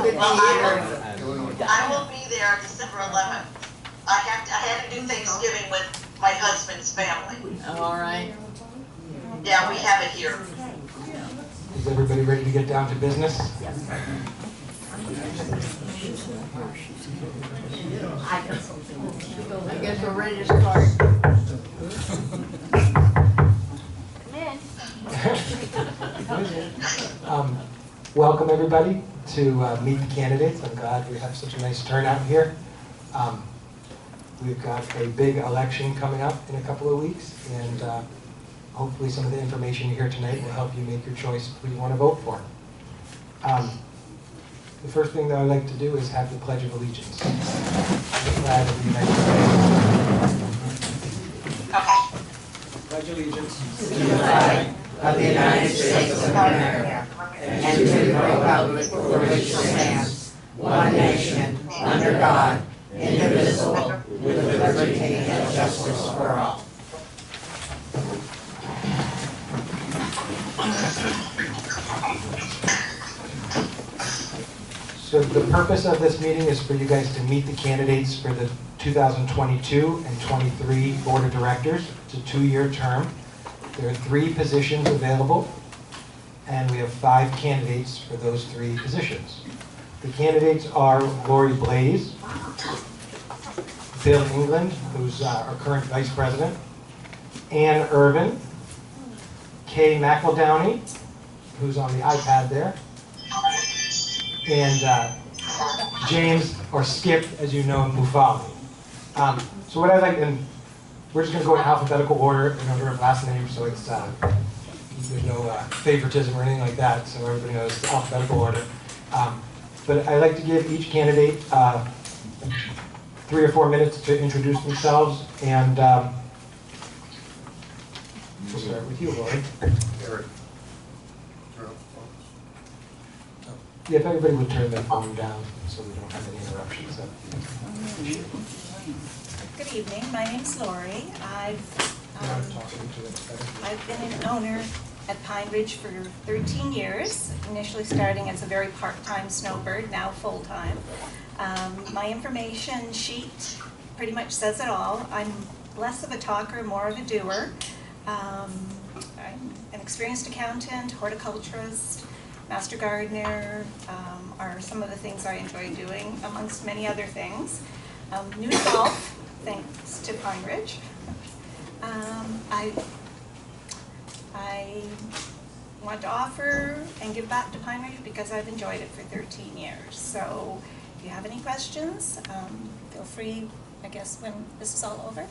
I will be there December 11th. I had to do Thanksgiving with my husband's family. All right. Yeah, we have it here. Is everybody ready to get down to business? Yes. I guess we're ready to start. Come in. Welcome everybody to meet the candidates. I'm glad we have such a nice turnout here. We've got a big election coming up in a couple of weeks, and hopefully some of the information you hear tonight will help you make your choice who you want to vote for. The first thing that I'd like to do is have the Pledge of Allegiance. The flag of the United States. Okay. Pledge allegiance To the flag of the United States of America and to the republic for which it stands, one nation, under God, indivisible, with liberty and justice for all. So the purpose of this meeting is for you guys to meet the candidates for the 2022 and 23 Board of Directors. It's a 2-year term. There are 3 positions available, and we have 5 candidates for those 3 positions. The candidates are Lori Blaze, Bill England, who's our current Vice President, Ann Irvin, Kay McEldowney, who's on the iPad there, and James, or Skip, as you know, Mufali. So what I like, and we're just going to go in alphabetical order in order of last name, so it's there's no favoritism or anything like that, so everybody knows the alphabetical order. But I like to give each candidate 3 or 4 minutes to introduce themselves, and we'll start with you, Lori. Yeah, if everybody would turn their phone down so we don't have any interruptions. Good evening. My name's Lori. I've been an owner at Pine Ridge for 13 years, initially starting as a very part-time snowbird, now full-time. My information sheet pretty much says it all. I'm less of a talker, more of a doer. I'm an experienced accountant, horticulturist, master gardener, are some of the things I enjoy doing, amongst many other things. New to golf, thanks to Pine Ridge. I want to offer and give back to Pine Ridge because I've enjoyed it for 13 years. So if you have any questions, feel free, I guess, when this is all over.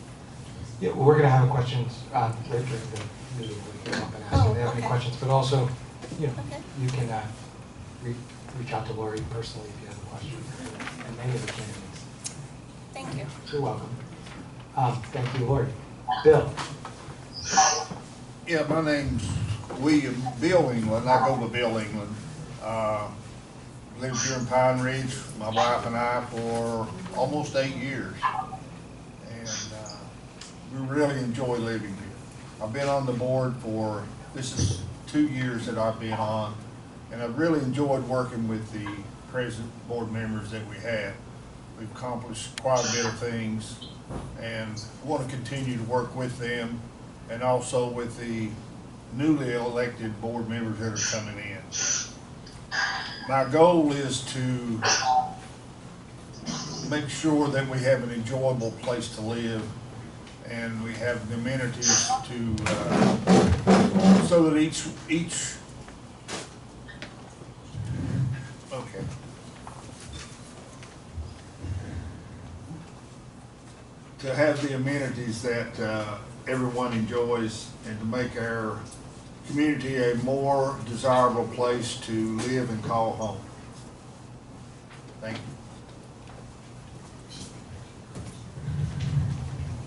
Yeah, well, we're going to have questions right during the meeting. We can come up and ask if they have any questions, but also, you know, you can reach out to Lori personally if you have a question, and any of the candidates. Thank you. You're welcome. Thank you, Lori. Bill. Yeah, my name's Bill England. I go to Bill England. Lived here in Pine Ridge, my wife and I, for almost 8 years. And we really enjoy living here. I've been on the board for, this is 2 years that I've been on, and I've really enjoyed working with the present board members that we have. We've accomplished quite a bit of things, and want to continue to work with them, and also with the newly elected board members that are coming in. My goal is to make sure that we have an enjoyable place to live, and we have the amenities to, so that each, okay. To have the amenities that everyone enjoys, and to make our community a more desirable place to live and call home. Thank you.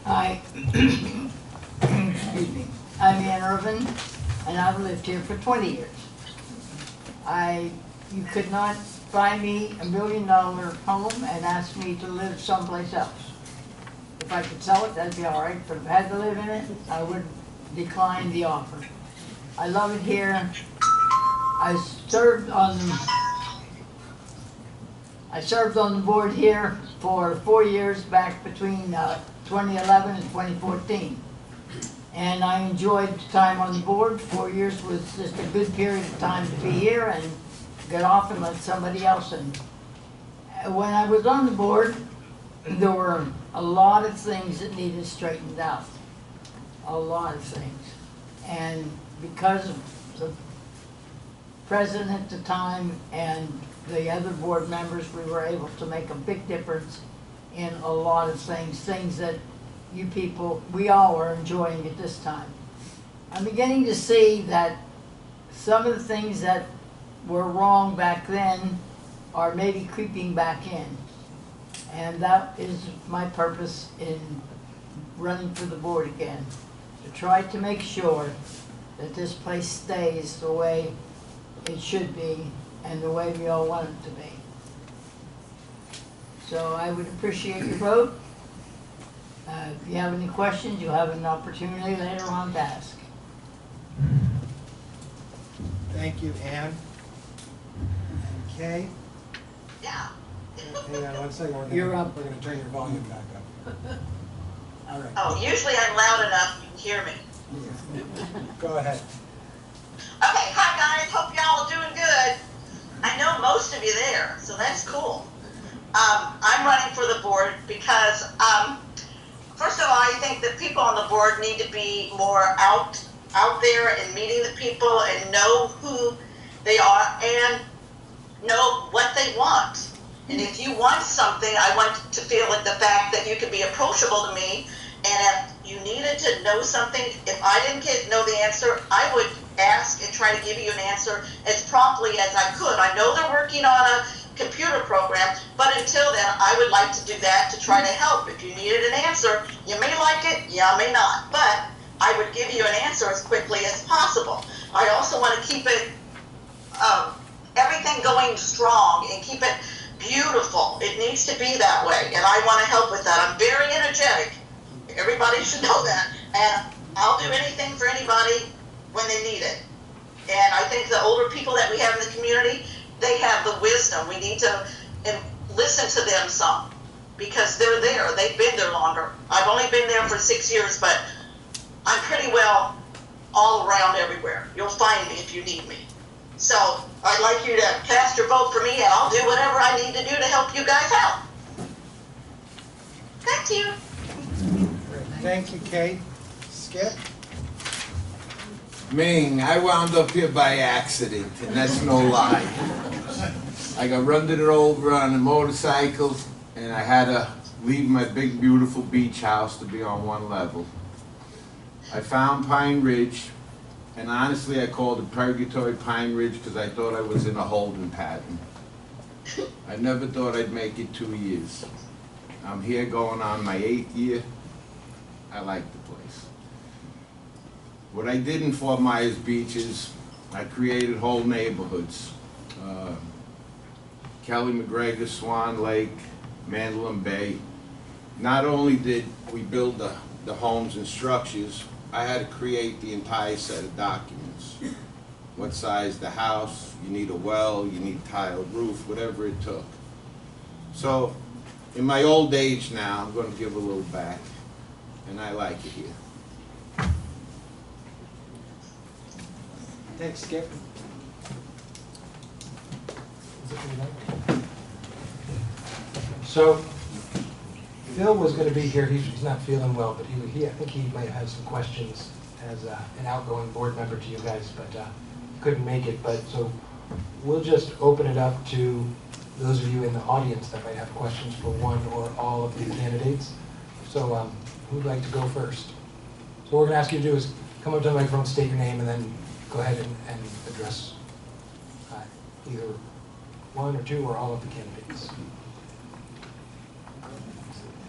Hi. Excuse me. I'm Ann Irvin, and I've lived here for 20 years. You could not buy me $1 million home and ask me to live someplace else. If I could sell it, that'd be all right, but if I had to live in it, I would decline the offer. I love it here. I served on I served on the board here for 4 years back between 2011 and 2014. And I enjoyed the time on the board. 4 years was just a good period of time to be here and get off and let somebody else in. When I was on the board, there were a lot of things that needed straightened out. A lot of things. And because of the president at the time and the other board members, we were able to make a big difference in a lot of things that you people, we all are enjoying at this time. I'm beginning to see that some of the things that were wrong back then are maybe creeping back in. And that is my purpose in running for the board again, to try to make sure that this place stays the way it should be and the way we all want it to be. So I would appreciate your vote. If you have any questions, you'll have an opportunity later on to ask. Thank you, Ann. Okay. Yeah. Hang on one second. You're up. We're going to turn your volume back up. All right. Oh, usually I'm loud enough, you can hear me. Go ahead. Okay, hi guys, hope y'all are doing good. I know most of you there, so that's cool. I'm running for the board because, first of all, I think that people on the board need to be more out there and meeting the people and know who they are and know what they want. And if you want something, I want to feel like the fact that you can be approachable to me, and if you needed to know something, if I didn't know the answer, I would ask and try to give you an answer as promptly as I could. I know they're working on a computer program, but until then, I would like to do that to try to help. If you needed an answer, you may like it, you may not, but I would give you an answer as quickly as possible. I also want to keep it, everything going strong and keep it beautiful. It needs to be that way, and I want to help with that. I'm very energetic. Everybody should know that, and I'll do anything for anybody when they need it. And I think the older people that we have in the community, they have the wisdom. We need to listen to them some, because they're there. They've been there longer. I've only been there for 6 years, but I'm pretty well all around everywhere. You'll find me if you need me. So I'd like you to cast your vote for me, and I'll do whatever I need to do to help you guys out. Thank you. Thank you, Kate. Skip? Ming, I wound up here by accident, and that's no lie. I got run over on a motorcycle, and I had to leave my big, beautiful beach house to be on one level. I found Pine Ridge, and honestly, I called it Purgatory Pine Ridge because I thought I was in a holding pattern. I never thought I'd make it 2 years. I'm here going on my 8th year. I like the place. What I did in Fort Myers Beach is I created whole neighborhoods. Kelly McGregor, Swan Lake, Mandolin Bay. Not only did we build the homes and structures, I had to create the entire set of documents. What size the house, you need a well, you need tiled roof, whatever it took. So, in my old age now, I'm going to give a little back, and I like it here. Thanks, Skip. So, Phil was going to be here. He's not feeling well, but I think he might have had some questions as an outgoing board member to you guys, but couldn't make it. But so we'll just open it up to those of you in the audience that might have questions for one or all of the candidates. So who'd like to go first? So what we're going to ask you to do is come up to the microphone, state your name, and then go ahead and address either one or two or all of the candidates.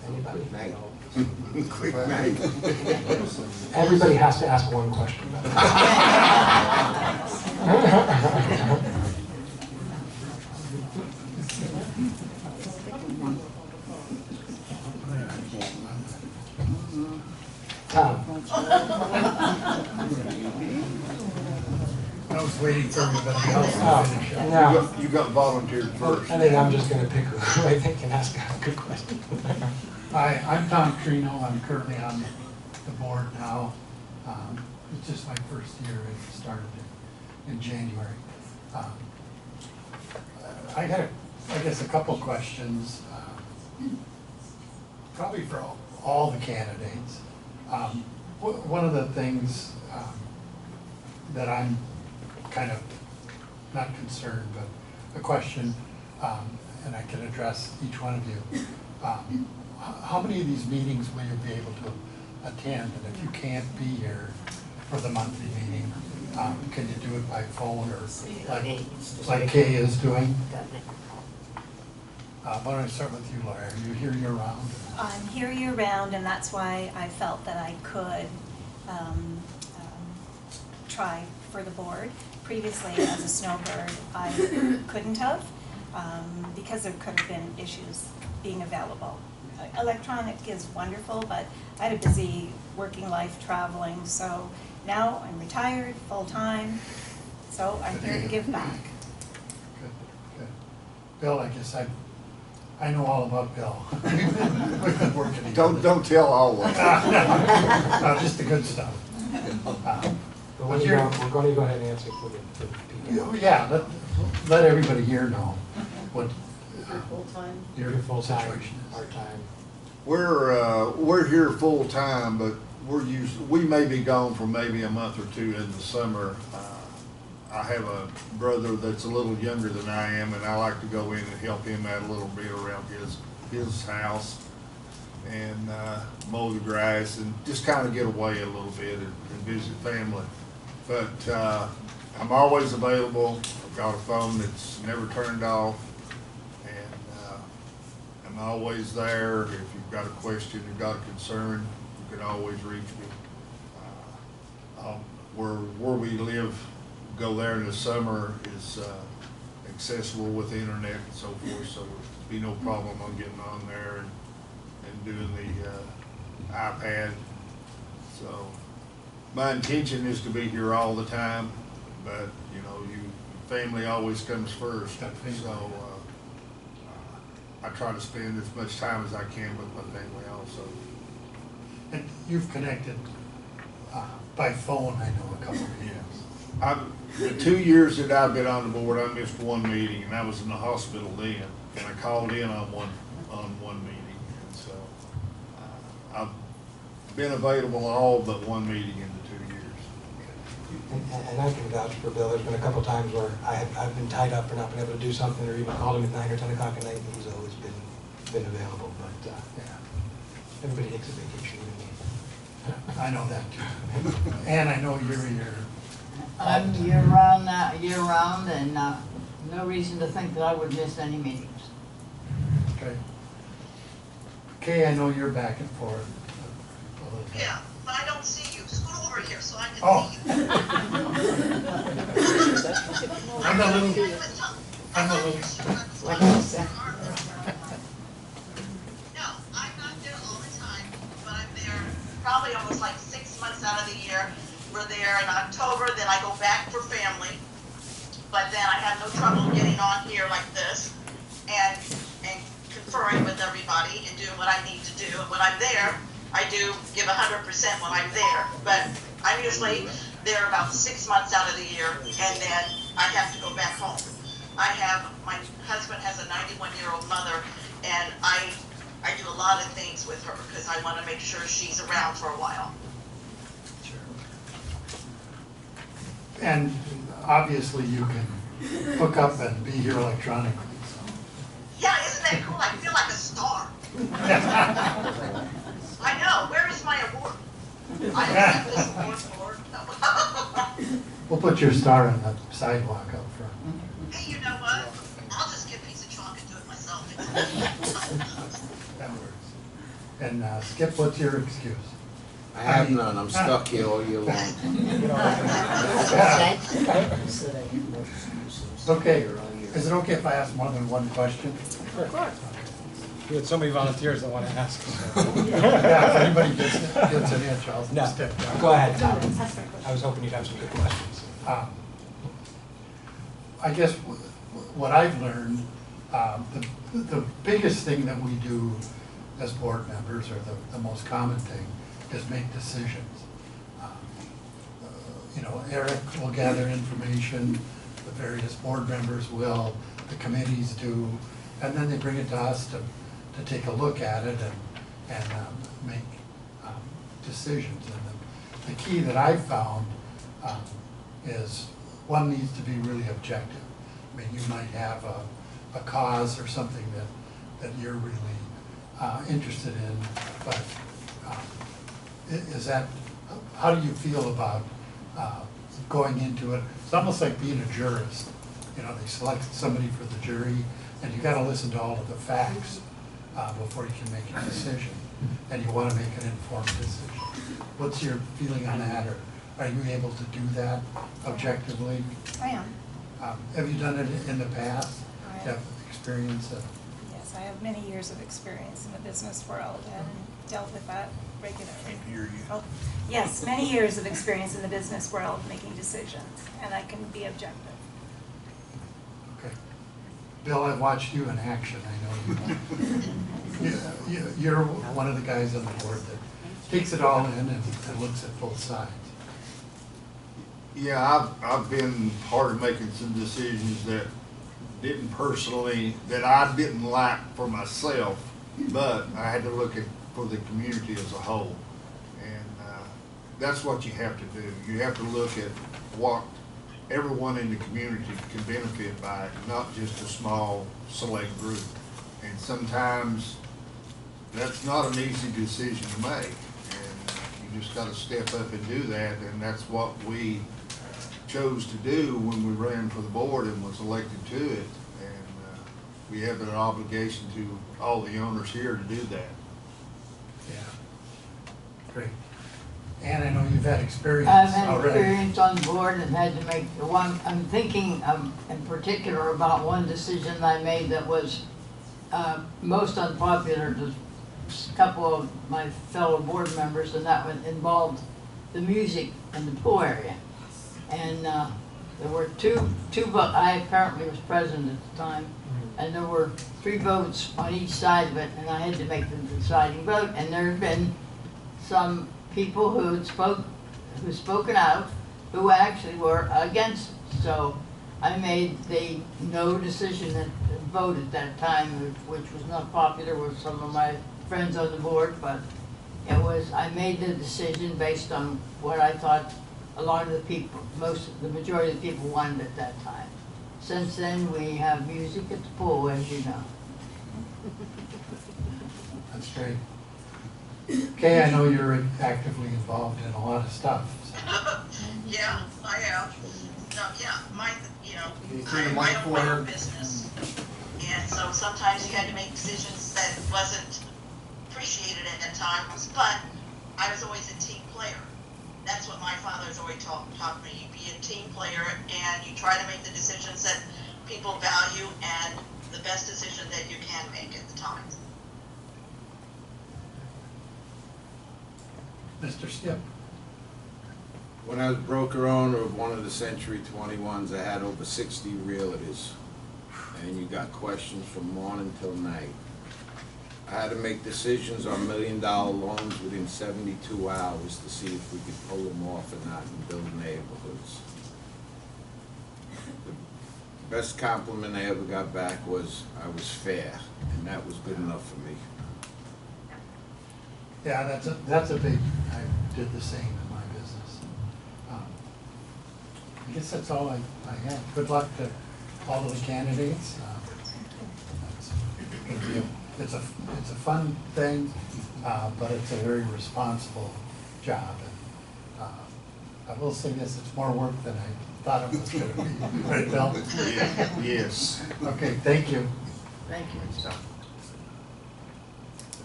Anybody? Quick night. Everybody has to ask one question. Tom. waiting for everybody else to finish up. No, You got volunteered first. I think I'm just gonna pick who I think can ask a good question. Hi, I'm Tom Trino. I'm currently on the board now. It's just my first year. It started in January. I got, I guess, a couple questions, probably for all the candidates. One of the things that I'm kind of not concerned, but a question, and I can address each one of you. How many of these meetings will you be able to attend? And if you can't be here for the monthly meeting, can you do it by phone or like Kay is doing? Why don't I start with you, Laura? Are you here year-round? I'm here year-round, and that's why I felt that I could try for the board. Previously, as a snowbird, I couldn't have, because there could have been issues being available. Electronic is wonderful, but I had a busy working life traveling, so now I'm retired, full-time, so I'm here to give back. Good, good. Bill, I guess I know all about Bill. We've been working together. Don't tell all of them. No, just the good stuff. But we're going to go ahead and answer for the people. Yeah, let everybody here know what You're your full-time, situation is. part-time. We're here full-time, but we may be gone for maybe a month or two in the summer. I have a brother that's a little younger than I am, and I like to go in and help him out a little bit around his house and mow the grass and just kind of get away a little bit and visit family. But I'm always available. I've got a phone that's never turned off, and I'm always there. If you've got a question, you've got a concern, you can always reach me. Where we live, go there in the summer is accessible with the internet and so forth, so there'd be no problem on getting on there and doing the iPad. So my intention is to be here all the time, but you know, family always comes first. So I try to spend as much time as I can with my family also. And you've connected by phone, I know, a couple of years. The 2 years that I've been on the board, I missed one meeting, and I was in the hospital then, and I called in on one meeting, and so I've been available all but one meeting in the 2 years. And I can vouch for Bill. There's been a couple times where I've been tied up or not been able to do something, or even called him at 9 or 10 o'clock at night, and he's always been available. But yeah, everybody takes a vacation. I know that too. And I know you're here. I'm year-round, and no reason to think that I would miss any meetings. Okay. Kay, I know you're back and forth. Yeah, but I don't see you. Scoot over here so I can Oh. see you. I'm a little. No, I'm not there all the time, but I'm there probably almost like 6 months out of the year. We're there in October, then I go back for family. But then I have no trouble getting on here like this and conferring with everybody and doing what I need to do. And when I'm there, I do give 100% when I'm there. But I'm usually there about 6 months out of the year, and then I have to go back home. My husband has a 91-year-old mother, and I do a lot of things with her because I want to make sure she's around for a while. And obviously you can hook up and be here electronically. So. Yeah, isn't that cool? I feel like a star. I know. Where is my award? I have this award for. We'll put your star on the sidewalk up front. Hey, you know what? I'll just get a piece of chalk and do it myself. That works. And Skip, what's your excuse? I have none, I'm stuck here all year long. Okay, is it okay if I ask more than one question? Of course. We had so many volunteers that want to ask. Yeah, if anybody gets an inch, I'll No, step down. go ahead, Tom. I was hoping you'd have some good questions. I guess what I've learned, the biggest thing that we do as board members, or the most common thing, is make decisions. Eric will gather information, the various board members will, the committees do, and then they bring it to us to take a look at it and make decisions. And the key that I've found is one needs to be really objective. I mean, you might have a cause or something that you're really interested in, but is that, how do you feel about going into it? It's almost like being a jurist. They select somebody for the jury, and you gotta listen to all of the facts before you can make a decision, and you wanna make an informed decision. What's your feeling on that, or are you able to do that objectively? I am. Have you done it in the past? I Do you have experience? Yes, I have many years of experience in the business world and dealt with that regularly. Can't hear you. Oh, yes, many years of experience in the business world making decisions, and I can be objective. Okay. Bill, I've watched you in action, I know you. You're one of the guys on the board that takes it all in and looks at both sides. Yeah, I've been part of making some decisions that I didn't like for myself, but I had to look at for the community as a whole. And that's what you have to do. You have to look at what everyone in the community can benefit by it, not just a small select group. And sometimes that's not an easy decision to make. And you just gotta step up and do that, and that's what we chose to do when we ran for the board and was elected to it. And we have an obligation to all the owners here to do that. Yeah. Great. And I know you've had experience I've had already. experience on the board and had to make the one, I'm thinking in particular about one decision I made that was most unpopular to a couple of my fellow board members, and that one involved the music in the pool area. And there were two votes. I apparently was president at the time, and there were 3 votes on each side of it, and I had to make the deciding vote. And there have been some people who had spoken out who actually were against it. So I made the no decision and vote at that time, which was not popular with some of my friends on the board, but I made the decision based on what I thought a lot of the people, the majority of the people wanted at that time. Since then, we have music at the pool, as you know. That's great. Kay, I know you're actively involved in a lot of stuff. So. Yeah, I am. No, yeah, turn the mic I for own my her? own business. And so sometimes you had to make decisions that wasn't appreciated at times, but I was always a team player. That's what my father's always taught me. You be a team player and you try to make the decisions that people value and the best decision that you can make at the time. Mr. Skip. When I was broker owner of one of the Century 21s, I had over 60 realtors, and you got questions from morning till night. I had to make decisions on $1 million loans within 72 hours to see if we could pull them off or not and build neighborhoods. The best compliment I ever got back was I was fair, and that was good enough for me. Yeah, that's a big, I did the same in my business. I guess that's all I have. Good luck to all of the candidates. It's a fun thing, but it's a very responsible job. And I will say this, it's more work than I thought it was going to be. Right, Bill? Yeah, yes. Okay, thank you. Thank you.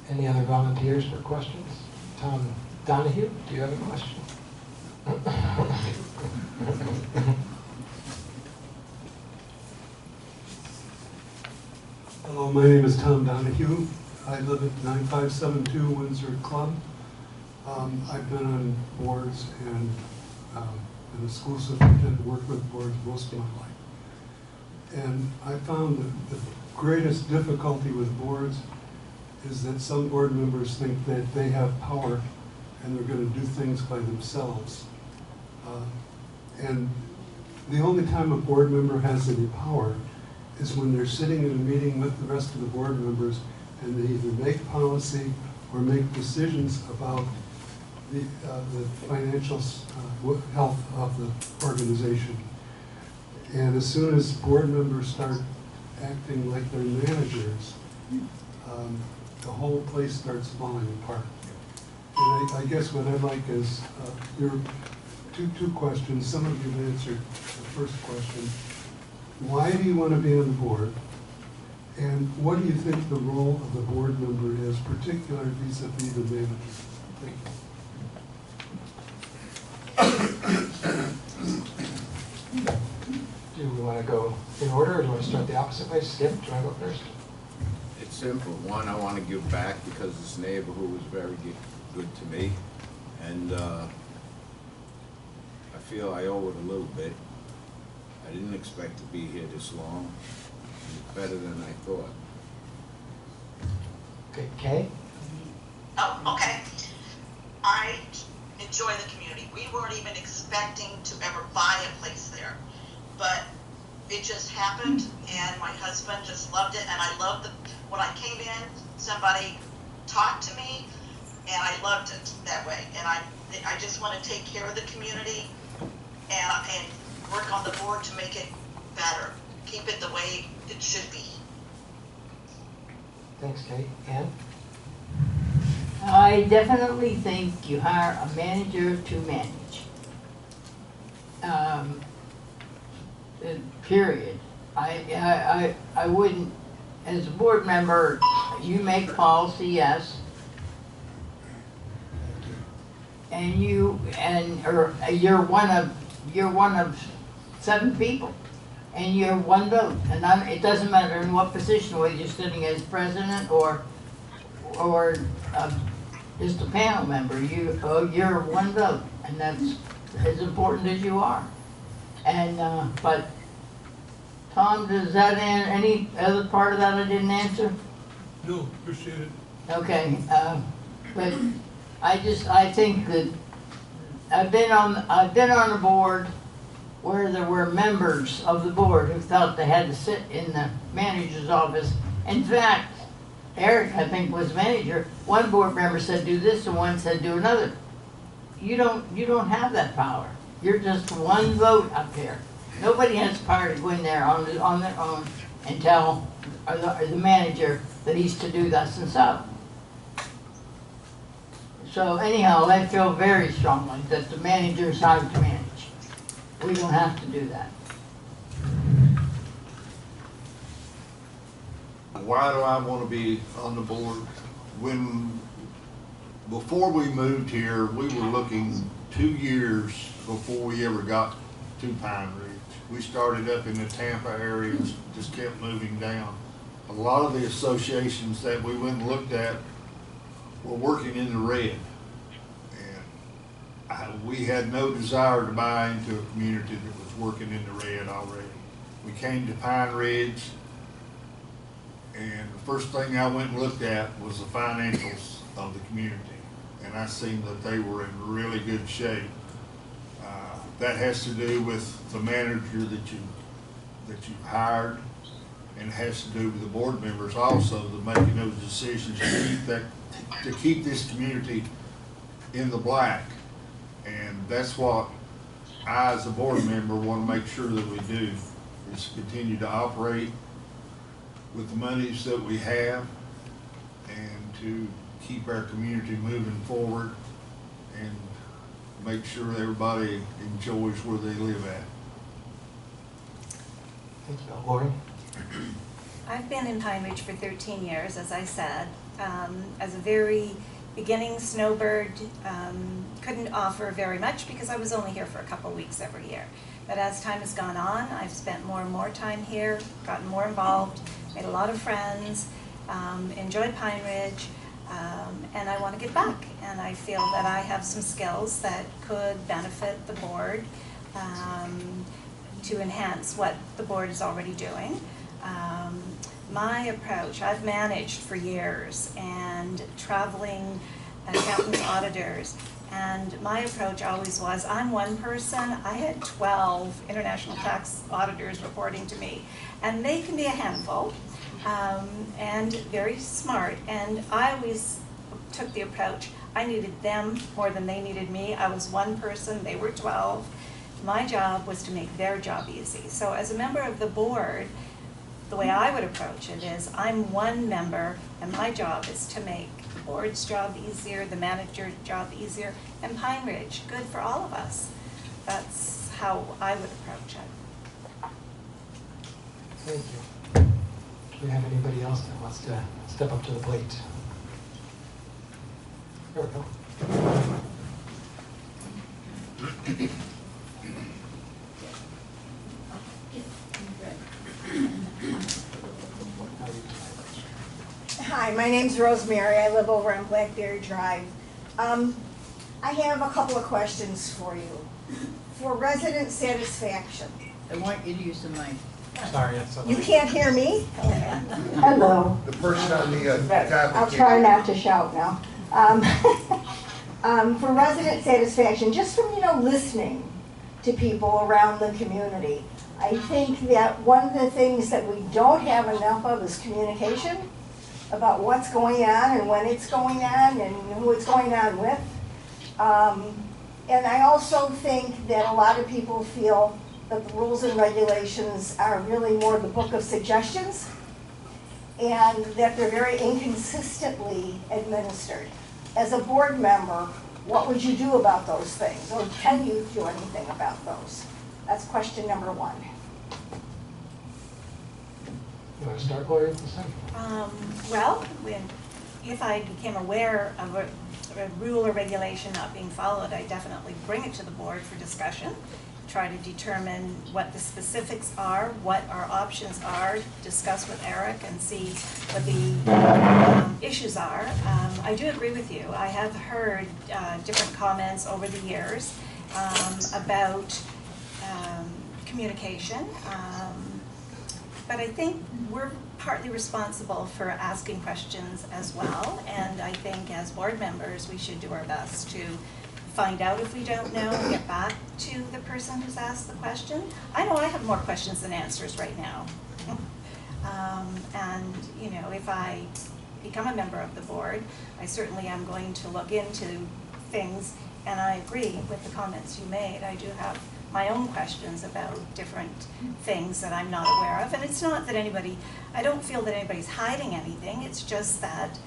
Any other volunteers for questions? Tom Donahue, do you have a question? Hello, my name is Tom Donahue. I live at 9572 Windsor Club. I've been on boards and been a school superintendent, worked with boards most of my life. And I found that the greatest difficulty with boards is that some board members think that they have power and they're going to do things by themselves. And the only time a board member has any power is when they're sitting in a meeting with the rest of the board members and they either make policy or make decisions about the financial health of the organization. And as soon as board members start acting like they're managers, the whole place starts falling apart. And I guess what I'd like is your two questions. Some of you have answered the first question. Why do you want to be on the board? And what do you think the role of the board member is, particularly vis-a-vis the manager? Thank you. Do we want to go in order, or do you want to start the opposite way? Skip, do you want to go first? It's simple. One, I want to give back because this neighborhood was very good to me. And I feel I owe it a little bit. I didn't expect to be here this long. It's better than I thought. Okay, Kay? Oh, okay. I enjoy the community. We weren't even expecting to ever buy a place there, but it just happened, and my husband just loved it, and I loved when I came in, somebody talked to me, and I loved it that way. And I just want to take care of the community and work on the board to make it better, keep it the way it should be. Thanks, Kate. Ann? I definitely think you hire a manager to manage. Period. I wouldn't, as a board member, you make policy, yes. And you're one of 7 people, and you're one vote. And it doesn't matter in what position, whether you're sitting as president or just a panel member. You're one vote, and that's as important as you are. And but Tom, does that end any other part of that I didn't answer? No, appreciate it. Okay, but I think that I've been on a board where there were members of the board who felt they had to sit in the manager's office. In fact, Eric, I think, was manager. One board member said do this and one said do another. You don't have that power. You're just one vote up here. Nobody has power to go in there on their own and tell the manager that he's to do thus and so. So anyhow, I feel very strongly that the manager is hired to manage. We don't have to do that. Why do I want to be on the board? Before we moved here, we were looking 2 years before we ever got to Pine Ridge. We started up in the Tampa area, just kept moving down. A lot of the associations that we went and looked at were working in the red. And we had no desire to buy into a community that was working in the red already. We came to Pine Ridge, and the first thing I went and looked at was the financials of the community. And I seen that they were in really good shape. That has to do with the manager that you hired, and it has to do with the board members also, that making those decisions to keep this community in the black. And that's what I, as a board member, want to make sure that we do, is continue to operate with the monies that we have and to keep our community moving forward and make sure everybody enjoys where they live at. Thank you. Lori? I've been in Pine Ridge for 13 years, as I said. As a very beginning snowbird, couldn't offer very much because I was only here for a couple weeks every year. But as time has gone on, I've spent more and more time here, gotten more involved, made a lot of friends, enjoyed Pine Ridge, and I want to give back. And I feel that I have some skills that could benefit the board. to enhance what the board is already doing. My approach, I've managed for years and traveling accountants, auditors, and my approach always was, I'm one person, I had 12 international tax auditors reporting to me, and they can be a handful and very smart, and I always took the approach, I needed them more than they needed me. I was one person, they were 12. My job was to make their job easy. So as a member of the board, the way I would approach it is, I'm one member, and my job is to make the board's job easier, the manager's job easier, and Pine Ridge, good for all of us. That's how I would approach it. Thank you. Do we have anybody else that wants to step up to the plate? There we go. Hi, my name's Rosemary. I live over on Blackberry Drive. I have a couple of questions for you. For resident satisfaction. I want you to use the mic. Sorry, yes. You can't hear me? Hello. The person on the I'll try not to shout now. For resident satisfaction, just from, listening to people around the community, I think that one of the things that we don't have enough of is communication about what's going on and when it's going on and who it's going on with. And I also think that a lot of people feel that the rules and regulations are really more the book of suggestions and that they're very inconsistently administered. As a board member, what would you do about those things? Or can you do anything about those? That's question number one. You want to start, Gloria? Well, if I became aware of a rule or regulation not being followed, I definitely bring it to the board for discussion, try to determine what the specifics are, what our options are, discuss with Eric and see what the issues are. I do agree with you. I have heard different comments over the years about communication, but I think we're partly responsible for asking questions as well, and I think as board members we should do our best to find out if we don't know and get back to the person who's asked the question. I know I have more questions than answers right now. And if I become a member of the board, I certainly am going to look into things, and I agree with the comments you made. I do have my own questions about different things that I'm not aware of, and it's not that I don't feel that anybody's hiding anything, it's just that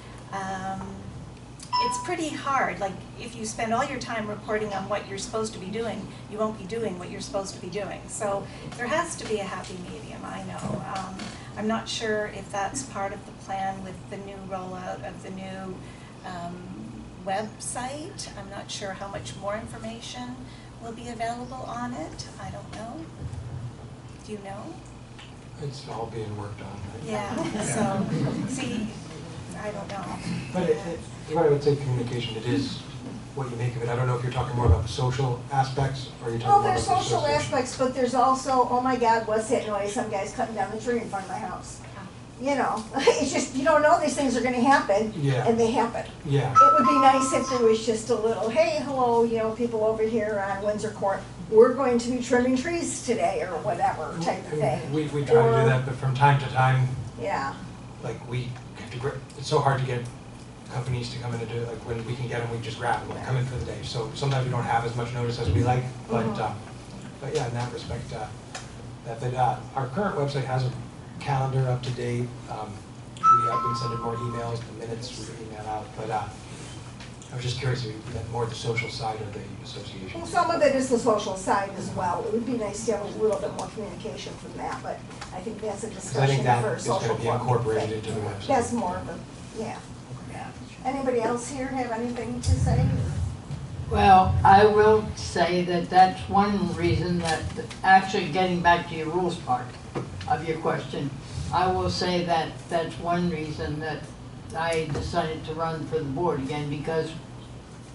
it's pretty hard. Like, if you spend all your time reporting on what you're supposed to be doing, you won't be doing what you're supposed to be doing. So there has to be a happy medium, I know. I'm not sure if that's part of the plan with the new rollout of the new website. I'm not sure how much more information will be available on it. I don't know. Do you know? It's all being worked on, right? Yeah, so, see, I don't know. But what I would say, communication, it is what you make of it. I don't know if you're talking more about the social aspects, or you're talking Well, more there's about the social association. aspects, but there's also, oh my God, what's that noise? Some guy's cutting down the tree in front of my house. It's just, you don't know these things are gonna happen, Yeah. and they happen. Yeah. It would be nice if there was just a little, hey, hello, people over here on Windsor Court, we're going to be trimming trees today, or whatever type of thing. We try to do that, but from time to time, Yeah, like, it's so hard to get companies to come in and do it. Like, when we can get them, we just grab them, like, come in for the day. So sometimes we don't have as much notice as we like, but yeah, in that respect, our current website has a calendar up to date. We have been sending more emails, the minutes we email out, but I was just curious if you meant more the social side of the association. well, some of it is the social side as well. It would be nice to have a little bit more communication from that, but I think that's a Because I think discussion that for is social going to be club. incorporated into the website. That's more of a, yeah. Anybody else here have anything to say? Well, I will say that that's one reason that, actually getting back to your rules part of your question, I will say that that's one reason that I decided to run for the board again, because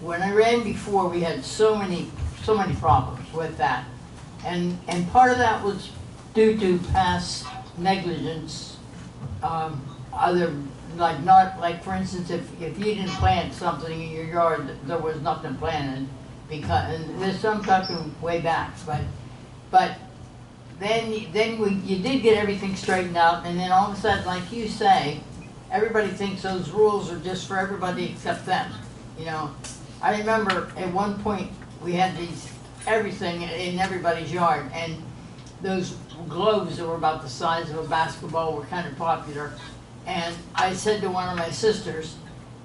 when I ran before, we had so many problems with that. And part of that was due to past negligence. Other, like not, like for instance, if you didn't plant something in your yard, there was nothing planted, because, and there's some talking way back, but then you did get everything straightened out, and then all of a sudden, like you say, everybody thinks those rules are just for everybody except them, you know. I remember at one point, we had everything in everybody's yard, and those globes that were about the size of a basketball were kind of popular. And I said to one of my sisters,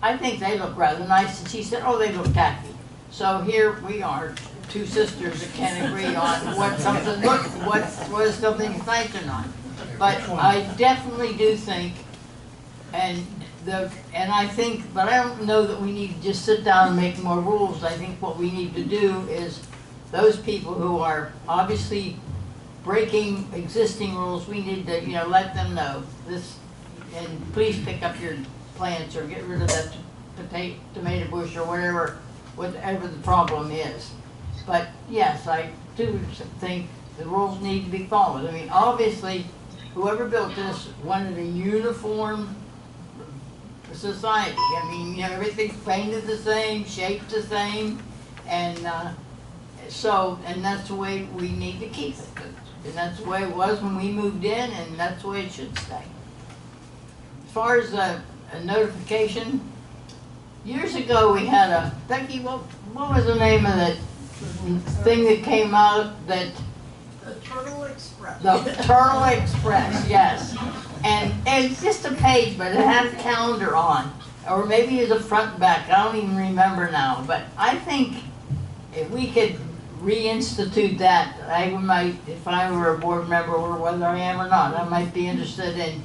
I think they look rather nice, and she said, oh, they look tacky. So here we are, two sisters that can't agree on what is something nice or not. But I definitely do think, and I think, but I don't know that we need to just sit down and make more rules. I think what we need to do is those people who are obviously breaking existing rules, we need to, you know, let them know this, and please pick up your plants or get rid of that tomato bush or whatever the problem is. But yes, I do think the rules need to be followed. I mean, obviously, whoever built this wanted a uniform society. I mean, you know, everything's painted the same, shaped the same, and and that's the way we need to keep it. And that's the way it was when we moved in, and that's the way it should stay. As far as a notification, years ago we had Becky, what was the name of that thing that came out that? The Turtle Express. The Turtle Express, yes. And it's just a page, but it had a calendar on. Or maybe it's a front and back, I don't even remember now. But I think if we could reinstitute that, I might, if I were a board member, or whether I am or not, I might be interested in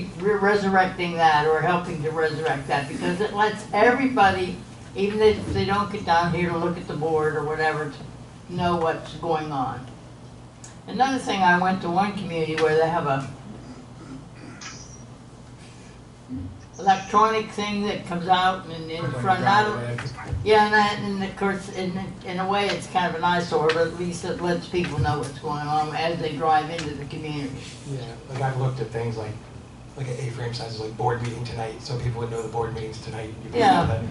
resurrecting that, or helping to resurrect that, because it lets everybody, even if they don't get down here to look at the board or whatever, to know what's going on. Another thing, I went to one community where they have a electronic thing that comes out and in front of, yeah, and of course, in a way, it's kind of an eyesore, but at least it lets people know what's going on as they drive into the community. Yeah, like I've looked at things like an A-frame sizes, like board meeting tonight, so people would know the board meeting's tonight. You can know that.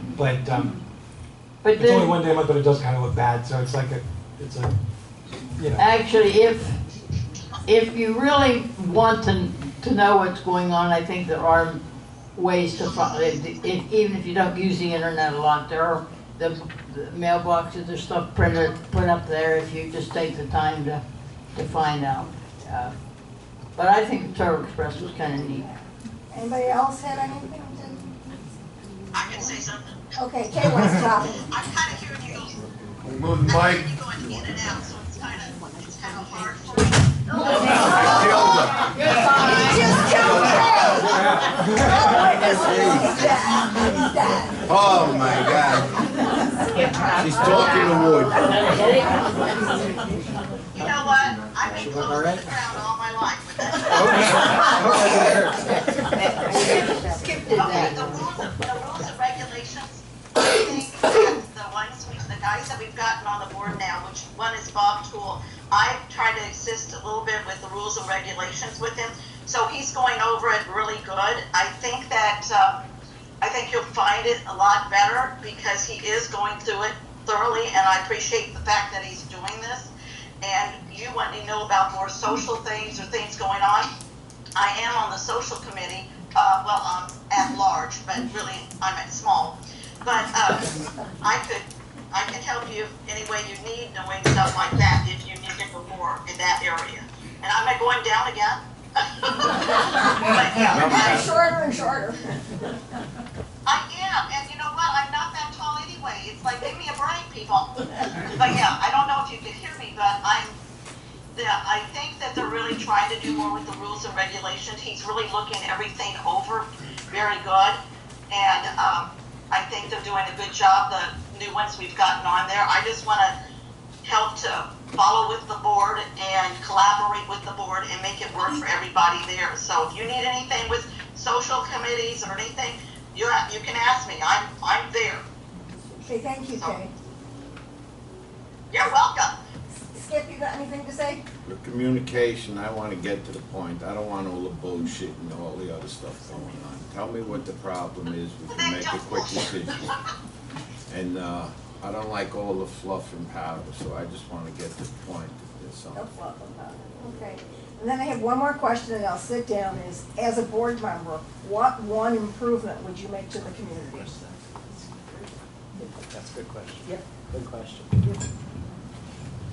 But it's then, only one day a month, but it does kind of look bad, so it's like you know. Actually, if you really want to know what's going on, I think there are ways to find, even if you don't use the internet a lot, there are the mailboxes, there's stuff put up there if you just take the time to find out. But I think the Turtle Express was kind of neat. Anybody else have anything I can say something. Okay, Kay wants to talk. I'm kind of hearing you go. We move the I'm mic. hearing you going in and out, so it's kind of hard for me. Oh my God. She's talking to wood. You know what? I've been close to the ground all my life, but that's Skip did okay. that. The rules and regulations, I think that the guys that we've gotten on the board now, which one is Bob Toole, I tried to assist a little bit with the rules and regulations with him, so he's going over it really good. I think you'll find it a lot better because he is going through it thoroughly, and I appreciate the fact that he's doing this. And you want to know about more social things or things going on. I am on the social committee, I'm at large, but really I'm at small. But I can help you any way you need, knowing stuff like that if you need to go more in that area. And am I going down again? But, You're shorter and shorter. I am, and you know what? I'm not that tall anyway. It's like, give me a break, people. But yeah, I don't know if you can hear me, but I think that they're really trying to do more with the rules and regulations. He's really looking everything over very good, and I think they're doing a good job. The new ones we've gotten on there. I just want to help to follow with the board and collaborate with the board and make it work for everybody there. So if you need anything with social committees or anything, you can ask me. I'm there. Okay, thank you, Kay. You're welcome. Skip, you got anything to say? The communication, I want to get to the point. I don't want all the bullshit and all the other stuff going on. Tell me what the problem is. We can make a quick decision. And I don't like all the fluff and powder, so I just want to get to the point. If there's something. No problem about it. Okay. And then I have one more question and I'll sit down is, as a board member, what one improvement would you make to the community? That's a good question. Yep. Good question.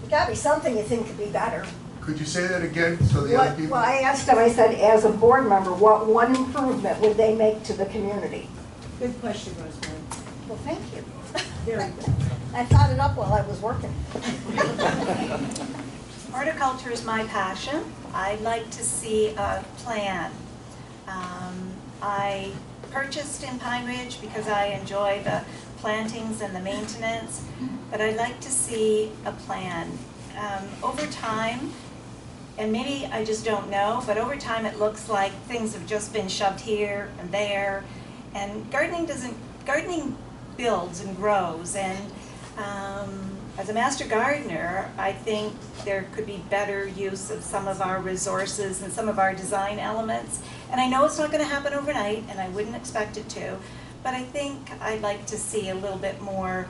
It gotta be something you think could be better. Could you say that again so the other What, people? well, I asked them, I said, as a board member, what one improvement would they make to the community? Good question, Rosemary. Well, thank you. Very good. I thought it up while I was working. Horticulture is my passion. I'd like to see a plan. I purchased in Pine Ridge because I enjoy the plantings and the maintenance, but I'd like to see a plan. Over time, and maybe I just don't know, but over time it looks like things have just been shoved here and there, and gardening builds and grows, and as a master gardener, I think there could be better use of some of our resources and some of our design elements. And I know it's not going to happen overnight, and I wouldn't expect it to, but I think I'd like to see a little bit more.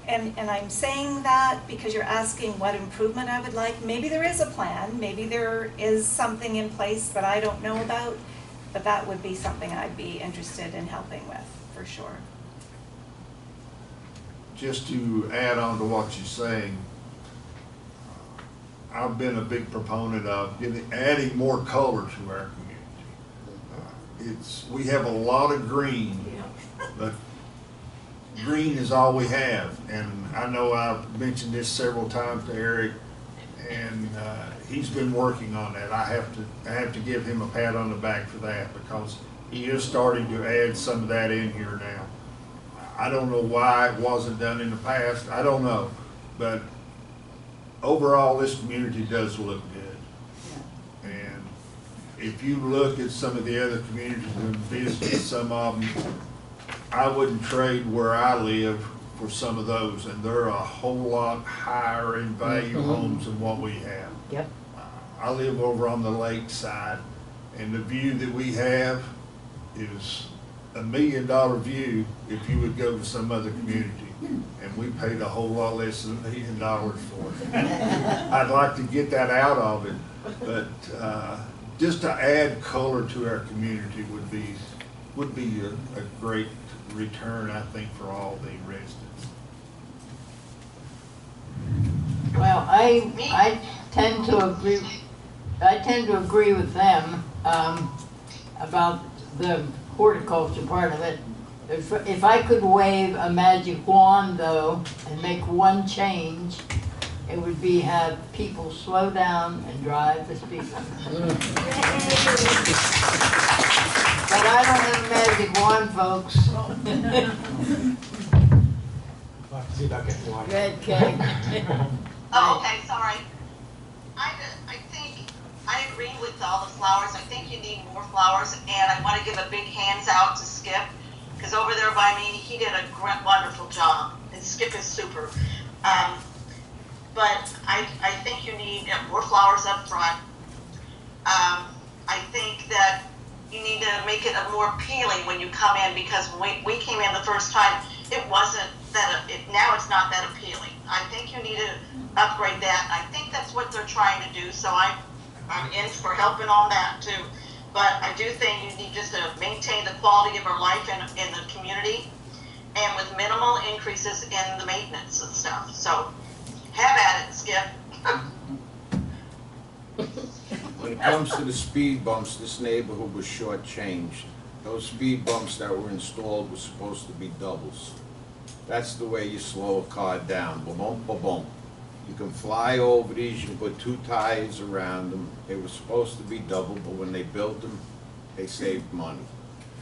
And I'm saying that because you're asking what improvement I would like. Maybe there is a plan, maybe there is something in place that I don't know about, but that would be something I'd be interested in helping with, for sure. Just to add on to what you're saying, I've been a big proponent of adding more color to our community. We have a lot of green, but green is all we have. And I know I've mentioned this several times to Eric, and he's been working on that. I have to give him a pat on the back for that, because he is starting to add some of that in here now. I don't know why it wasn't done in the past. I don't know, but overall, this community does look good. And if you look at some of the other communities and visit some of them, I wouldn't trade where I live for some of those, and they're a whole lot higher in value homes than what we have. Yep. I live over on the lake side, and the view that we have is $1 million view if you would go to some other community, and we paid a whole lot less than $1 million for it. I'd like to get that out of it, but just to add color to our community would be a great return, I think, for all the residents. Well, I tend to agree. I tend to agree with them about the horticulture part of it. If I could wave a magic wand, though, and make one change, it would be have people slow down and drive the speed limit. But I don't have a magic wand, folks. We'll have to see about getting one. Red cake. Oh, okay, sorry. I think I agree with all the flowers. I think you need more flowers, and I want to give a big hands out to Skip, because over there by me, he did a wonderful job, and Skip is super. But I think you need more flowers up front. I think that you need to make it more appealing when you come in, because when we came in the first time, it wasn't that, now it's not that appealing. I think you need to upgrade that. I think that's what they're trying to do, so I'm in for helping on that too. But I do think you need just to maintain the quality of our life in the community, and with minimal increases in the maintenance and stuff. So have at it, Skip. When it comes to the speed bumps, this neighborhood was shortchanged. Those speed bumps that were installed were supposed to be doubles. That's the way you slow a car down. Ba-bum, ba-bum. You can fly over these, you can put 2 tires around them. They were supposed to be double, but when they built them, they saved money.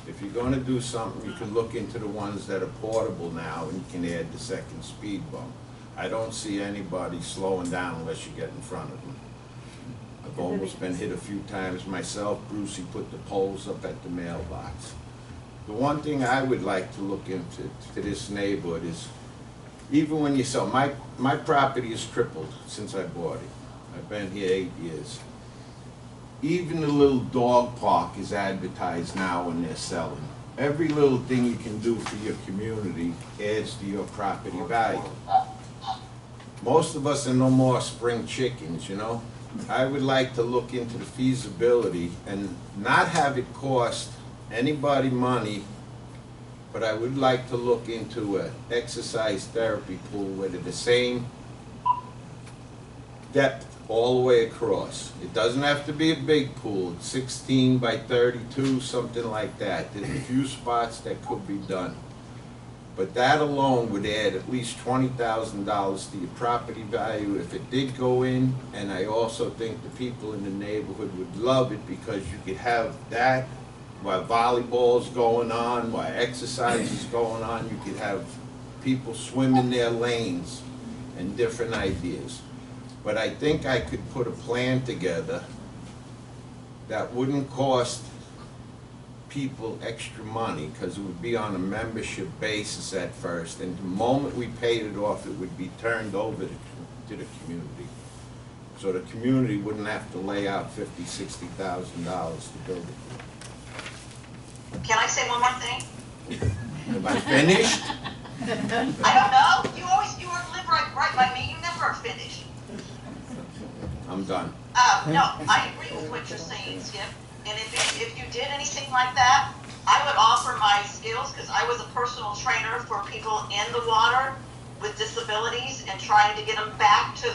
If you're gonna do something, you can look into the ones that are portable now, and you can add the second speed bump. I don't see anybody slowing down unless you get in front of them. I've almost been hit a few times myself. Brucey put the poles up at the mailbox. The one thing I would like to look into to this neighborhood is, even when you sell, my property has tripled since I bought it. I've been here 8 years. Even the little dog park is advertised now when they're selling. Every little thing you can do for your community adds to your property value. Most of us are no more spring chickens, you know? I would like to look into the feasibility and not have it cost anybody money, but I would like to look into an exercise therapy pool with the same depth all the way across. It doesn't have to be a big pool. It's 16 by 32, something like that. There's a few spots that could be done. But that alone would add at least $20,000 to your property value if it did go in, and I also think the people in the neighborhood would love it because you could have that while volleyball's going on, while exercise is going on. You could have people swimming their lanes and different ideas. But I think I could put a plan together that wouldn't cost people extra money, because it would be on a membership basis at first, and the moment we paid it off, it would be turned over to the community. So the community wouldn't have to lay out $50,000, $60,000 to build it. Can I say one more thing? Have I finished? I don't know. You live right by me. You never are finished. I'm done. No, I agree with what you're saying, Skip. And if you did anything like that, I would offer my skills, because I was a personal trainer for people in the water with disabilities and trying to get them back to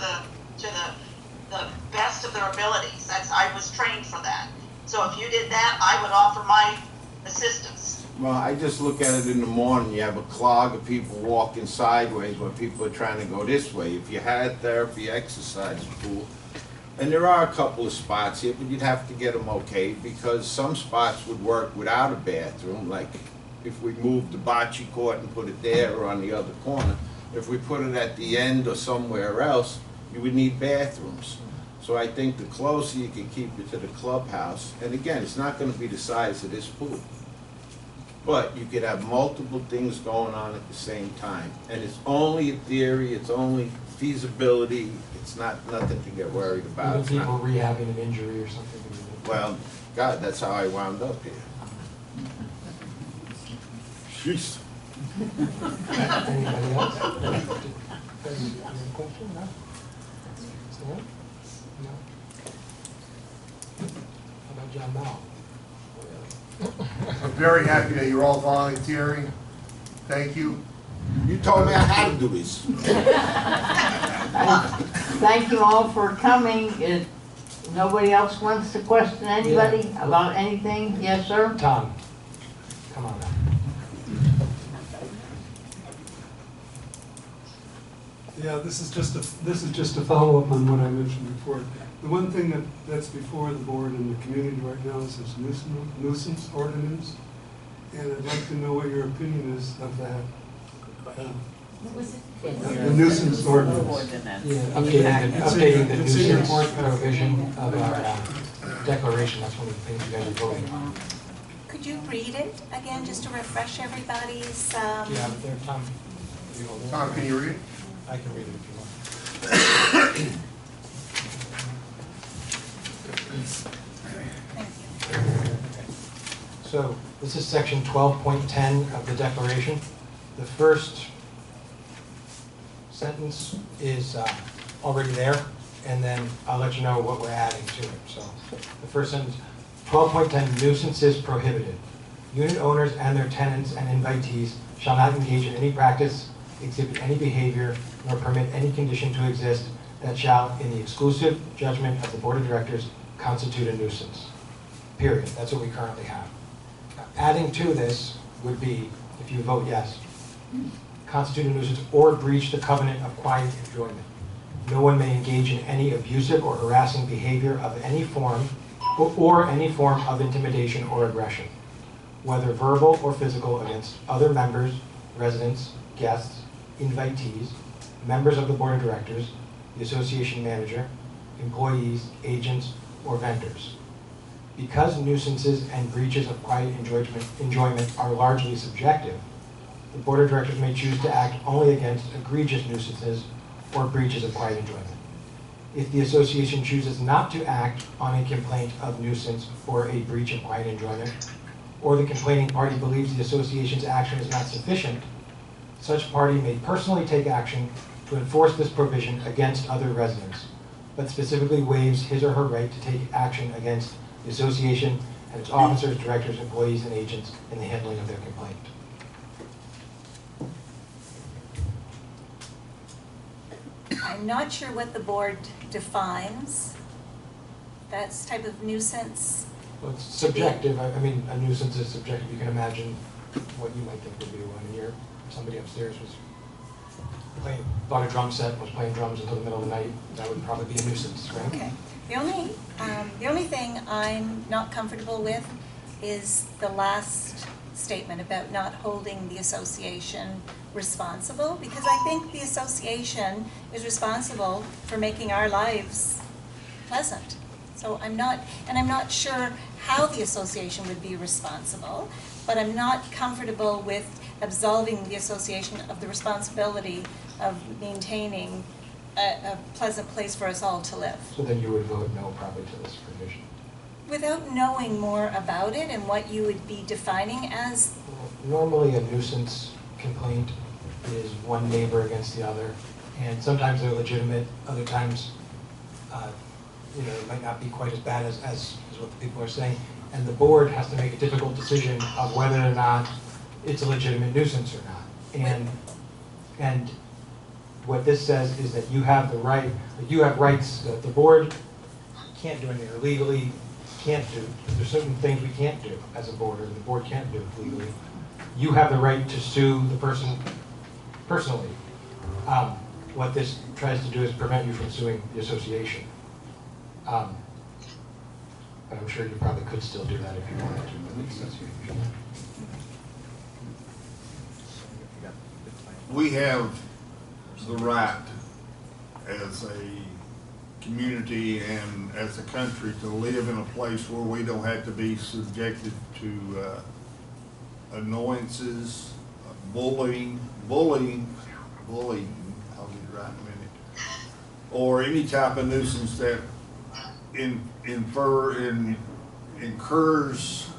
the best of their abilities. I was trained for that. So if you did that, I would offer my assistance. Well, I just look at it in the morning. You have a clog of people walking sideways when people are trying to go this way. If you had therapy exercise pool, and there are a couple of spots here, but you'd have to get them okayed, because some spots would work without a bathroom, like if we moved the bocce court and put it there or on the other corner. If we put it at the end or somewhere else, you would need bathrooms. So I think the closer you can keep it to the clubhouse, and again, it's not going to be the size of this pool, but you could have multiple things going on at the same time. And it's only a theory, it's only feasibility, it's nothing to get worried about. Even people rehabbing an injury or something. Well, God, that's how I wound up here. Jeez. Anybody else? Any question? No? No? How about John Mao? I'm very happy that you're all volunteering. Thank you. You told me I had to do this. Thank you all for coming. If nobody else wants to question anybody about anything, yes, sir? Tom, come on now. Yeah, this is just a follow-up on what I mentioned before. The one thing that's before the board and the community right now is this nuisance ordinance, and I'd like to know what your opinion is of that. The nuisance ordinance. Yeah, updating the nuisance provision of our declaration. That's one of the things you guys are voting on. Could you read it again, just to refresh everybody's? Yeah, but there, Tom. Tom, can you read it? I can read it if you want. So this is section 12.10 of the declaration. The first sentence is already there, and then I'll let you know what we're adding to it. So the first sentence, 12.10, nuisances prohibited. Unit owners and their tenants and invitees shall not engage in any practice, exhibit any behavior, nor permit any condition to exist that shall, in the exclusive judgment of the Board of Directors, constitute a nuisance. Period. That's what we currently have. Now, adding to this would be, if you vote yes, constitute a nuisance or breach the covenant of quiet enjoyment. No one may engage in any abusive or harassing behavior of any form or any form of intimidation or aggression, whether verbal or physical, against other members, residents, guests, invitees, members of the Board of Directors, the association manager, employees, agents, or vendors. Because nuisances and breaches of quiet enjoyment are largely subjective, the Board of Directors may choose to act only against egregious nuisances or breaches of quiet enjoyment. If the association chooses not to act on a complaint of nuisance or a breach of quiet enjoyment, or the complaining party believes the association's action is not sufficient, such party may personally take action to enforce this provision against other residents, but specifically waives his or her right to take action against the association and its officers, directors, employees, and agents in the handling of their complaint. I'm not sure what the board defines. That's type of nuisance. Well, it's subjective. I mean, a nuisance is subjective. You can imagine what you might think would be one here. Somebody upstairs was bought a drum set, was playing drums until the middle of the night. That would probably be a nuisance, right? Okay. The only thing I'm not comfortable with is the last statement about not holding the association responsible, because I think the association is responsible for making our lives pleasant. So I'm not sure how the association would be responsible, but I'm not comfortable with absolving the association of the responsibility of maintaining a pleasant place for us all to live. So then you would vote no probably to this provision. Without knowing more about it and what you would be defining as. Normally a nuisance complaint is one neighbor against the other, and sometimes they're legitimate, other times it might not be quite as bad as what the people are saying, and the board has to make a difficult decision of whether or not it's a legitimate nuisance or not. And what this says is that you have the right, that you have rights that the board can't do anything, or legally can't do. There's certain things we can't do as a board, or the board can't do legally. You have the right to sue the person personally. What this tries to do is prevent you from suing the association. But I'm sure you probably could still do that if you wanted to, but the association. We have the right as a community and as a country to live in a place where we don't have to be subjected to annoyances, bullying, I'll get it right in a minute, or any type of nuisance that incurs,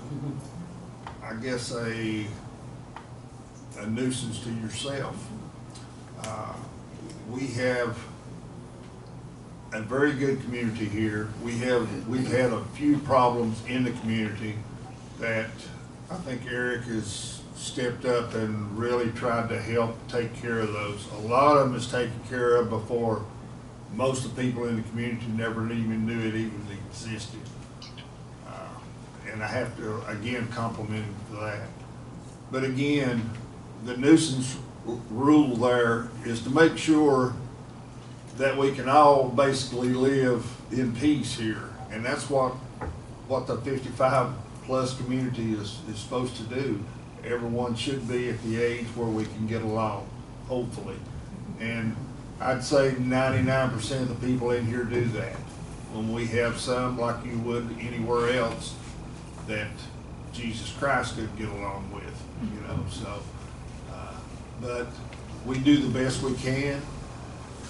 I guess, a nuisance to yourself. We have a very good community here. We've had a few problems in the community that I think Eric has stepped up and really tried to help take care of those. A lot of them is taken care of before most of the people in the community never even knew it even existed. And I have to, again, compliment him for that. But again, the nuisance rule there is to make sure that we can all basically live in peace here. And that's what the 55+ community is supposed to do. Everyone should be at the age where we can get along, hopefully. And I'd say 99% of the people in here do that. When we have some, like you would anywhere else, that Jesus Christ could get along with, so. But we do the best we can,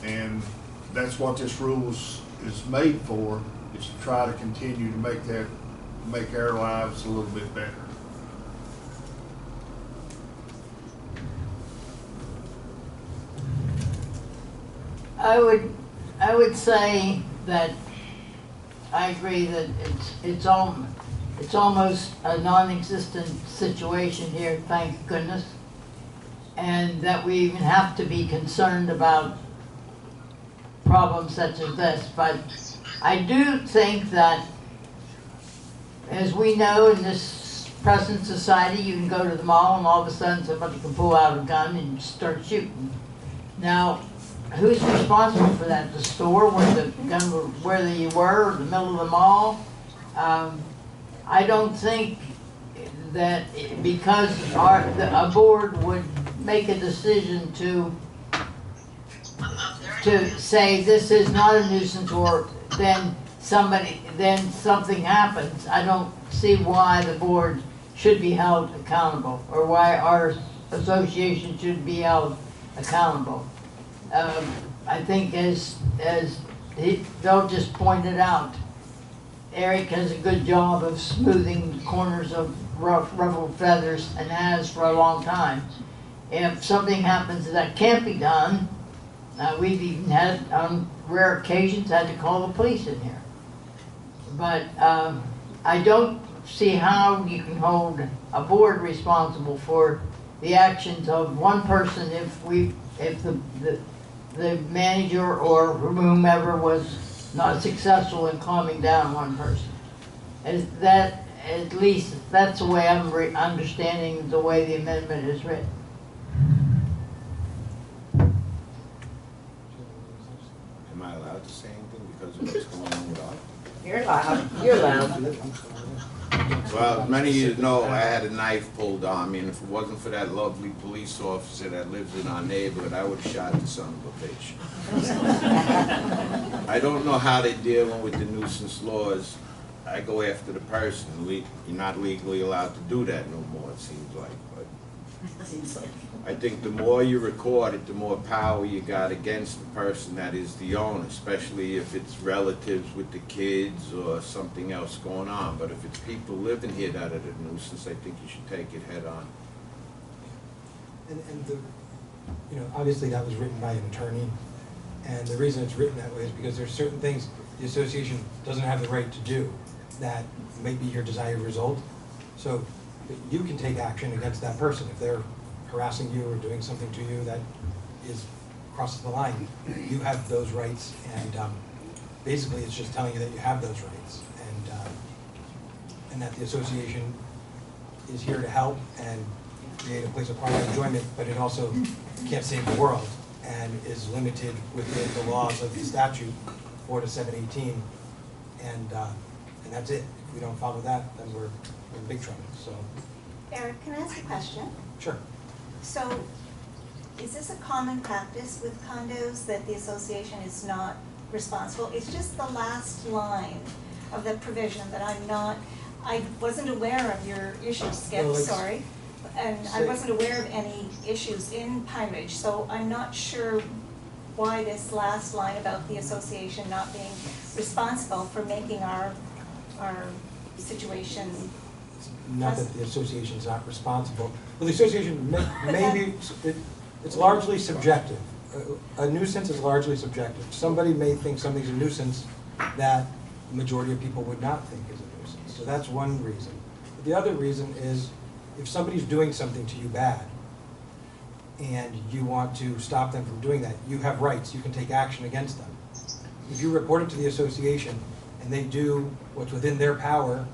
and that's what this rule is made for, is to try to continue to make our lives a little bit better. I would say that I agree that it's almost a non-existent situation here, thank goodness, and that we even have to be concerned about problems such as this. But I do think that, as we know in this present society, you can go to the mall and all of a sudden somebody can pull out a gun and start shooting. Now, who's responsible for that? The store where the gun, where you were, or the middle of the mall? I don't think that because a board would make a decision to say this is not a nuisance, or then something happens. I don't see why the board should be held accountable, or why our association should be held accountable. I think as Bill just pointed out, Eric has a good job of smoothing the corners of ruffled feathers and has for a long time. If something happens that can't be done, we've even had, on rare occasions, had to call the police in here. But I don't see how you can hold a board responsible for the actions of one person if the manager or whomever was not successful in calming down one person. At least that's the way I'm understanding the way the amendment is written. Am I allowed to say anything because of what's going on with Art? You're loud. You're loud. Well, many of you know I had a knife pulled on me, and if it wasn't for that lovely police officer that lives in our neighborhood, I would have shot the son of a bitch. I don't know how they're dealing with the nuisance laws. I go after the person. You're not legally allowed to do that no more, it seems like. But I think the more you record it, the more power you got against the person that is the owner, especially if it's relatives with the kids or something else going on. But if it's people living here that are the nuisance, I think you should take it head on. And obviously that was written by an attorney, and the reason it's written that way is because there's certain things the association doesn't have the right to do that may be your desired result. So you can take action against that person if they're harassing you or doing something to you that crosses the line. You have those rights, and basically it's just telling you that you have those rights, and that the association is here to help and create a place of private enjoyment, but it also can't save the world and is limited within the laws of the statute 4 to 718, and that's it. If we don't follow that, then we're in big trouble. So, Eric, can I ask a question? sure. So, is this a common practice with condos that the association is not responsible? It's just the last line of the provision that I wasn't aware of your issue, Skip, Well, sorry. And I wasn't aware of any issues in Pine Ridge, so I'm not sure why this last line about the association not being responsible for making our situation. Not that the association's not responsible. Well, the association may be, it's largely subjective. A nuisance is largely subjective. Somebody may think something's a nuisance that the majority of people would not think is a nuisance. So that's one reason. But the other reason is if somebody's doing something to you bad and you want to stop them from doing that, you have rights. You can take action against them. If you report it to the association and they do what's within their power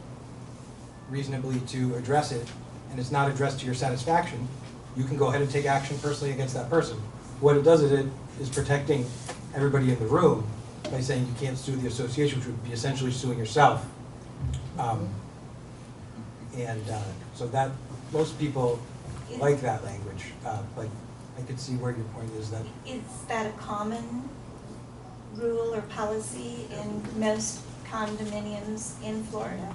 reasonably to address it, and it's not addressed to your satisfaction, you can go ahead and take action personally against that person. What it does is it is protecting everybody in the room by saying you can't sue the association, which would be essentially suing yourself. So that most people like that language, but I could see where your point is that. Is that a common rule or policy in most condominiums in Florida?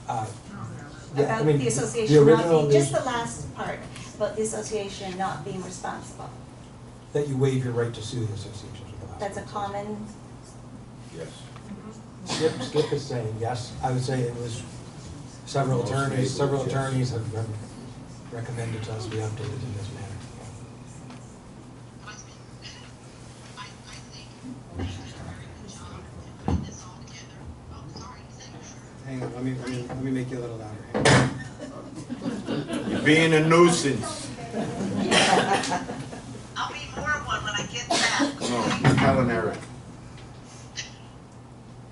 About the association not being, just the last part, about the association not being responsible. That you waive your right to sue the association. That's a common. Yes. Skip is saying yes. I would say it was several attorneys have recommended to us be updated in this manner. Hang on, let me make you a little louder. You're being a nuisance. I'll be more of one when I get back. No, you're telling Eric.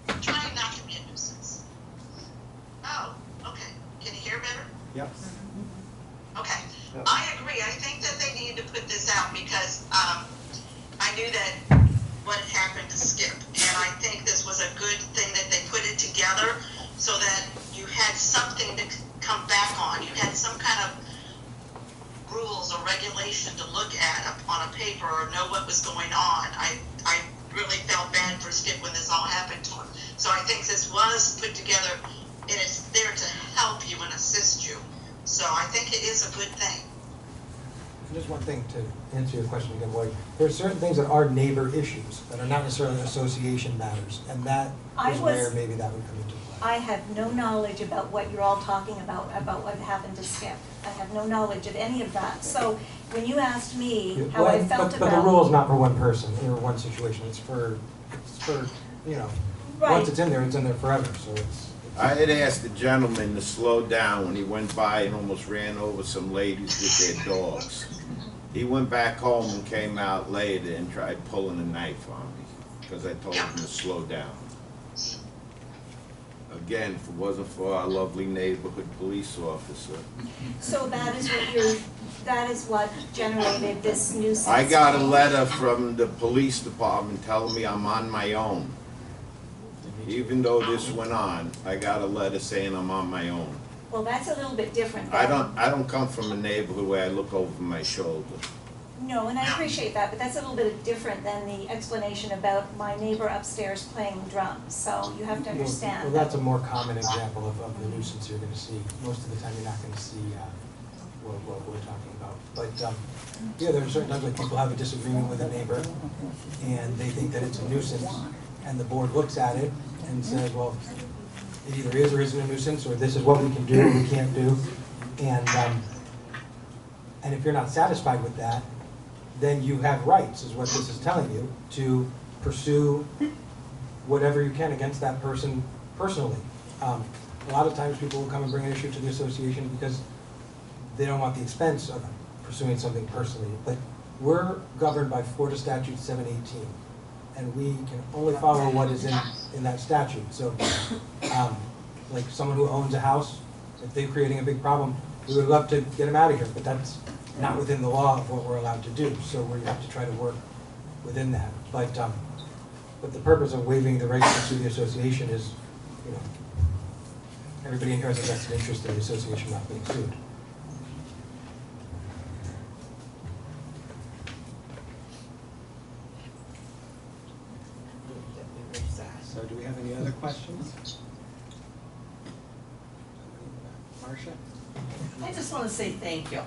I'm trying not to be a nuisance. Oh, okay. Can you hear better? Yep. Okay. I agree. I think that they need to put this out because I knew that what had happened to Skip, and I think this was a good thing that they put it together so that you had something to come back on. You had some kind of rules or regulation to look at on a paper or know what was going on. I really felt bad for Skip when this all happened to him. So I think this was put together and it's there to help you and assist you. So I think it is a good thing. Just one thing to answer your question again, Lloyd. There are certain things that are neighbor issues that are not necessarily association matters, and that is where maybe that would come into play. I have no knowledge about what you're all talking about what happened to Skip. I have no knowledge of any of that. So when you asked me how I felt about... But the rule is not for one person or one situation. It's for you know, once it's in there forever. So it's I had asked the gentleman to slow down when he went by and almost ran over some ladies with their dogs. He went back home and came out later and tried pulling a knife on me because I told him to slow down. Again, if it wasn't for our lovely neighborhood police officer. So that is what generated this nuisance. I got a letter from the police department telling me I'm on my own. Even though this went on, I got a letter saying I'm on my own. Well, that's a little bit different. I don't come from a neighborhood where I look over my shoulder. No, and I appreciate that, but that's a little bit different than the explanation about my neighbor upstairs playing drums. So you have to understand. Well, that's a more common example of the nuisance you're going to see. Most of the time, you're not going to see what we're talking about. But yeah, there are certain times when people have a disagreement with a neighbor, and they think that it's a nuisance, and the board looks at it and says, well, it either is or isn't a nuisance, or this is what we can do or we can't do. And if you're not satisfied with that, then you have rights, is what this is telling you, to pursue whatever you can against that person personally. A lot of times people will come and bring an issue to the association because they don't want the expense of pursuing something personally. But we're governed by Florida Statute 718, and we can only follow what is in that statute. So, like someone who owns a house, if they're creating a big problem, we would love to get them out of here, but that's not within the law of what we're allowed to do. So we have to try to work within that. But the purpose of waiving the right to sue the association is, you know, everybody in here has a vested interest in the association not being sued. So do we have any other questions? Marcia? I just want to say thank you.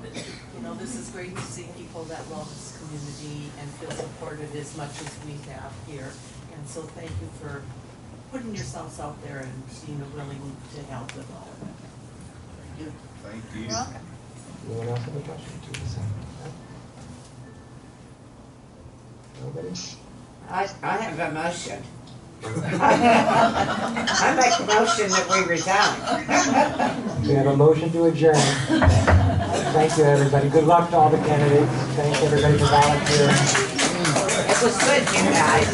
You know, this is great to see people that love this community and feel supported as much as we have here. And so thank you for putting yourselves out there and being willing to help with all of it. Thank you. You're welcome. Anyone else have a question to this? Nobody? I have a motion. I make a motion that we resign. We have a motion to adjourn. Thank you, everybody. Good luck to all the candidates. Thank everybody for volunteering. It was good, you guys.